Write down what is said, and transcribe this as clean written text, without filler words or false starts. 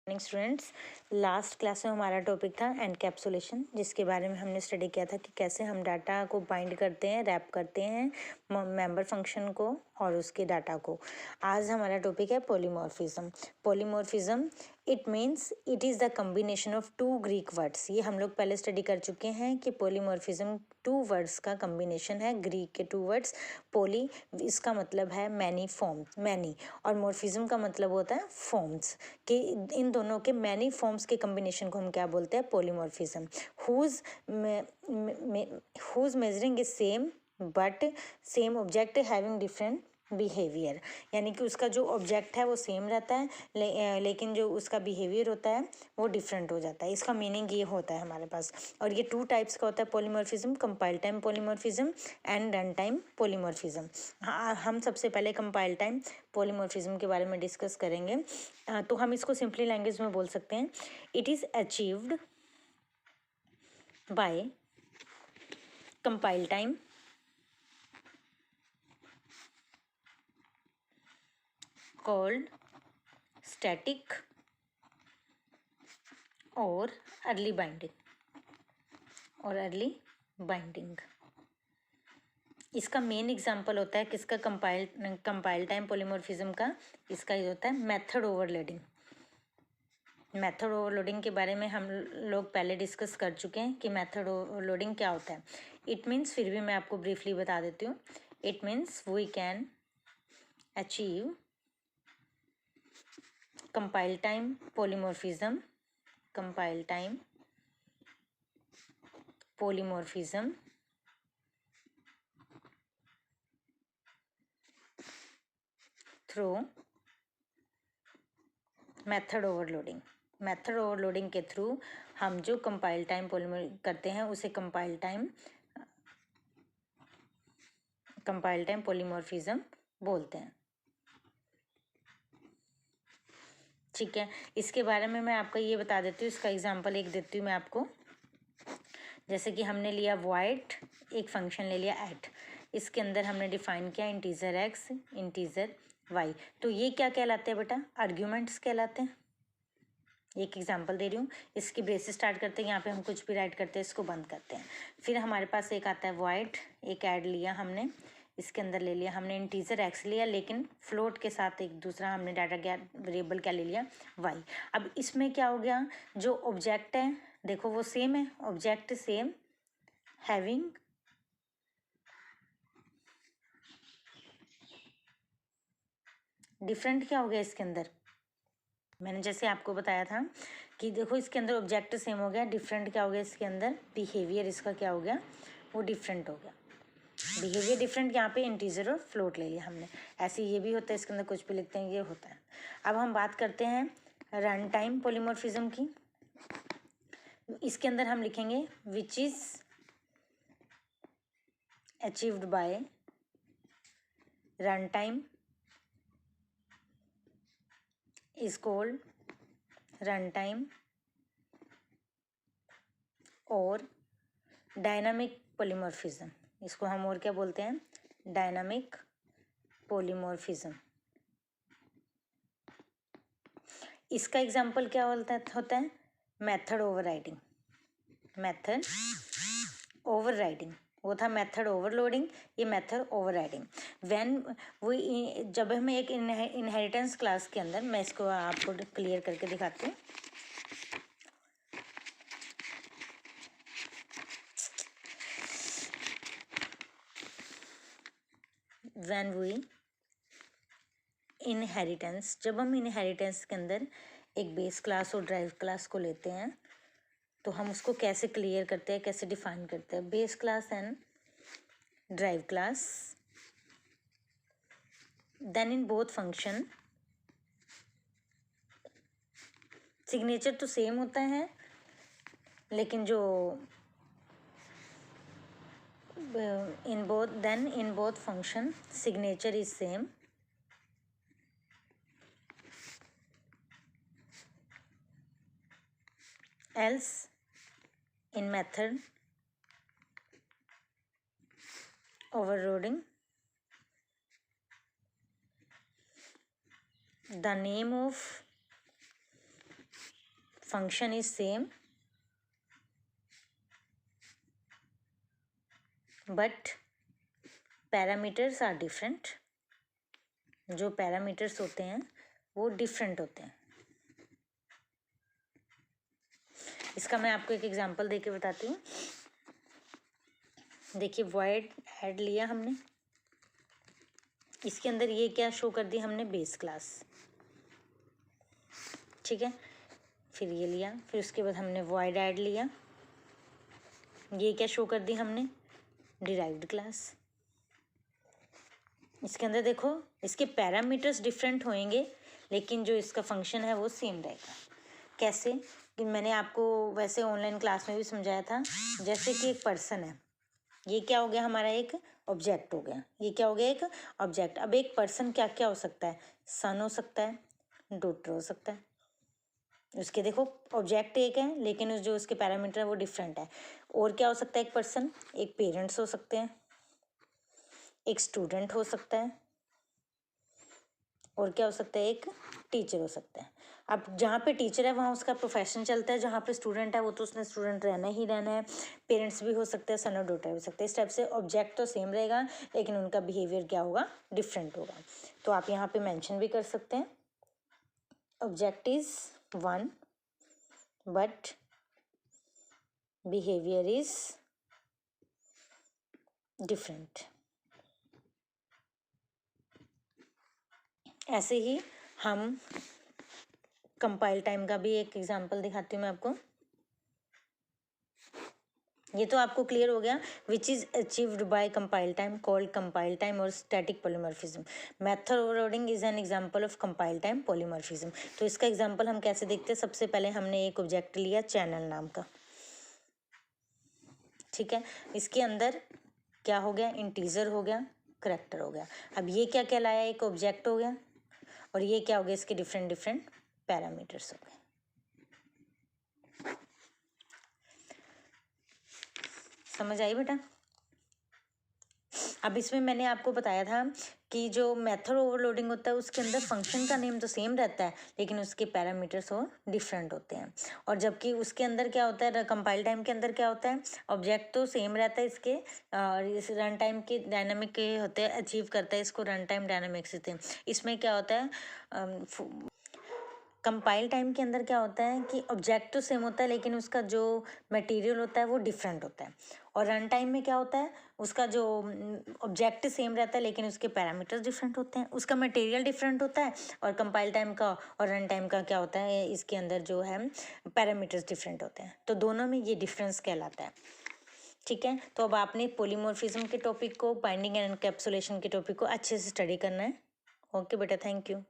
Morning students. Last class में हमारा topic था एनकैप्सुलेशन, जिसके बारे में हमने स्टडी किया था कि कैसे हम डाटा को बाइंड करते हैं, रैप करते हैं मेंबर फंक्शन को और उसके डाटा को। आज हमारा टॉपिक है polymorphism. Polymorphism it means it is the combination of two Greek words. ये हम लोग पहले स्टडी कर चुके हैं कि पॉलीमॉर्फिज्म टू वर्ड्स का कम्बिनेशन है, ग्रीक के टू वर्ड्स। पॉली इसका मतलब है मैनी, फॉर्म मैनी, और मॉर्फिज्म का मतलब होता है फॉर्म्स। कि इन दोनों के मैनी फॉर्म्स के कम्बिनेशन को हम क्या बोलते हैं? Polymorphism. Whose measuring is same but same object having different behaviour. यानी कि उसका जो ऑब्जेक्ट है वो सेम रहता है, लेकिन जो उसका बिहेवियर होता है वो डिफरेंट हो जाता है। इसका मीनिंग ये होता है हमारे पास। और ये टू टाइप्स का होता है polymorphism, compile time polymorphism and run time polymorphism. हम सबसे पहले कंपाइल टाइम पॉलीमॉर्फिज्म के बारे में डिस्कस करेंगे। तो हम इसको सिंपली लैंग्वेज में बोल सकते हैं, it is achieved by compile time called static और अर्ली बाइंडिंग। इसका मेन एग्जांपल होता है किसका? कंपाइल टाइम पॉलीमॉर्फिज्म का। इसका ये होता है मेथड ओवरलोडिंग। मेथड ओवरलोडिंग के बारे में हम लोग पहले डिस्कस कर चुके हैं कि मेथड ओवरलोडिंग क्या होता है। इट मीन्स, फिर भी मैं आपको ब्रीफली बता देती हूँ, it means we can achieve compile time polymorphism through method overloading के थ्रू हम जो कंपाइल टाइम पॉलीमर करते हैं उसे कंपाइल टाइम पॉलीमॉर्फिज्म बोलते हैं। ठीक है, इसके बारे में मैं आपको ये बता देती हूँ, इसका एग्जांपल एक देती हूँ मैं आपको। जैसे कि हमने लिया void, एक फंक्शन ले लिया ऐड। इसके अंदर हमने डिफाइन किया इंटीजर x, इंटीजर y। तो ये क्या कहलाते हैं बेटा? आर्ग्यूमेंट्स कहलाते हैं। एक एग्जांपल दे रही हूँ, इसकी ब्रेसेस स्टार्ट करते हैं, यहाँ पे हम कुछ भी राइट करते हैं, इसको बंद करते हैं। फिर हमारे पास एक आता है void, एक ऐड लिया हमने, इसके अंदर ले लिया हमने इंटीजर x लिया, लेकिन फ्लोट के साथ एक दूसरा हमने डाटा क्या वेरिएबल क्या ले लिया? y। अब इसमें क्या हो गया? जो ऑब्जेक्ट है देखो वो सेम है, ऑब्जेक्ट सेम, हैविंग डिफरेंट क्या हो गया इसके अंदर? मैंने जैसे आपको बताया था कि देखो इसके अंदर ऑब्जेक्ट सेम हो गया, डिफरेंट क्या हो गया इसके अंदर? बिहेवियर इसका क्या हो गया? वो डिफरेंट हो गया। बिहेवियर डिफरेंट, यहाँ पे इंटीजर और फ्लोट ले लिया हमने। ऐसे ये भी होता है, इसके अंदर कुछ भी लिखते हैं, ये होता है। अब हम बात करते हैं रन टाइम पॉलीमॉर्फिज्म की। इसके अंदर हम लिखेंगे विच is achieved bye run time is called runtime और डायनामिक पॉलीमॉर्फिज्म। इसको हम और क्या बोलते हैं? Dynamic polymorphism. इसका एग्जांपल क्या होता है? Method overriding. वो था मेथड ओवरलोडिंग, ये मेथड ओवरराइडिंग। जब हमें एक इनहेरिटेंस क्लास के अंदर, मैं इसको आपको क्लियर करके दिखाती हूँ। जब हम इनहेरिटेंस के अंदर एक बेस क्लास और ड्राइव क्लास को लेते हैं, तो हम उसको कैसे क्लियर करते हैं, कैसे डिफाइन करते हैं? Base class and drive class, then in both function signature तो सेम होता है, लेकिन जो in both function signature is same, else in method overloading the name of function is same but parameters are different, जो parameters होते हैं वो different होते हैं। इसका मैं आपको एक एग्जांपल देके बताती हूँ। देखिए void ऐड लिया हमने, इसके अंदर ये क्या शो कर दिया हमने, बेस क्लास, ठीक है। फिर ये लिया, फिर उसके बाद हमने void ऐड लिया, ये क्या शो कर दी हमने, डिराइव्ड क्लास। इसके अंदर देखो इसके पैरामीटर्स डिफरेंट होंगे लेकिन जो इसका फंक्शन है वो सेम रहेगा। कैसे कि मैंने आपको वैसे ऑनलाइन क्लास में भी समझाया था। जैसे कि एक पर्सन है, ये क्या हो गया हमारा, एक ऑब्जेक्ट हो गया। ये क्या हो गया, एक ऑब्जेक्ट। अब एक पर्सन क्या क्या हो सकता है, सन हो सकता है, डॉटर हो सकता है। उसके देखो ऑब्जेक्ट एक है लेकिन जो उसके पैरामीटर है वो डिफरेंट है। और क्या हो सकता है एक पर्सन, एक पेरेंट्स हो सकते हैं, एक स्टूडेंट हो सकता है, और क्या हो सकता है, एक टीचर हो सकता है। अब जहाँ पे टीचर है वहाँ उसका प्रोफेशन चलता है, जहाँ पे स्टूडेंट है वो तो उसने स्टूडेंट रहना ही रहना है। पेरेंट्स भी हो सकते हैं, सन और डॉटर हो सकते हैं। इस टाइप से ऑब्जेक्ट तो सेम रहेगा लेकिन उनका बिहेवियर क्या होगा, डिफरेंट होगा। तो आप यहाँ पे मेंशन भी कर सकते हैं, object is one but behaviour is different. ऐसे ही हम कंपाइल टाइम का भी एक एग्जांपल दिखाती हूँ मैं आपको। ये तो आपको क्लियर हो गया, which is achieved by compile time called compile time और static polymorphism. Method overloading is an example of compile time polymorphism. तो इसका एग्जांपल हम कैसे देखते हैं, सबसे पहले हमने एक ऑब्जेक्ट लिया चैनल नाम का, ठीक है। इसके अंदर क्या हो गया, इंटीजर हो गया, करैक्टर हो गया। अब ये क्या कहलाया, एक ऑब्जेक्ट हो गया, और ये क्या हो गया, इसके डिफरेंट डिफरेंट पैरामीटर्स हो गए। समझ आई बेटा। अब इसमें मैंने आपको बताया था कि जो मेथड ओवरलोडिंग होता है उसके अंदर फंक्शन का नेम तो सेम रहता है लेकिन उसके पैरामीटर्स और डिफरेंट होते हैं। और जबकि उसके अंदर क्या होता है, कंपाइल टाइम के अंदर क्या होता है, ऑब्जेक्ट तो सेम रहता है इसके, और इस रन टाइम के डायनामिक के होते हैं, अचीव करता है इसको रन टाइम डायनामिक्स होते हैं। इसमें क्या होता है, कंपाइल टाइम के अंदर क्या होता है कि ऑब्जेक्ट तो सेम होता है लेकिन उसका जो मटेरियल होता है वो डिफरेंट होता है। और रन टाइम में क्या होता है, उसका जो ऑब्जेक्ट सेम रहता है लेकिन उसके पैरामीटर्स डिफरेंट होते हैं, उसका मटेरियल डिफरेंट होता है। और कंपाइल टाइम का और रन टाइम का क्या होता है, इसके अंदर जो है पैरामीटर्स डिफरेंट होते हैं। तो दोनों में ये डिफरेंस कहलाता है, ठीक है। तो अब आपने पॉलीमॉर्फिज्म के टॉपिक को, बाइंडिंग एंड एनकैप्सुलेशन के टॉपिक को अच्छे से स्टडी करना है। ओके बेटा, थैंक यू।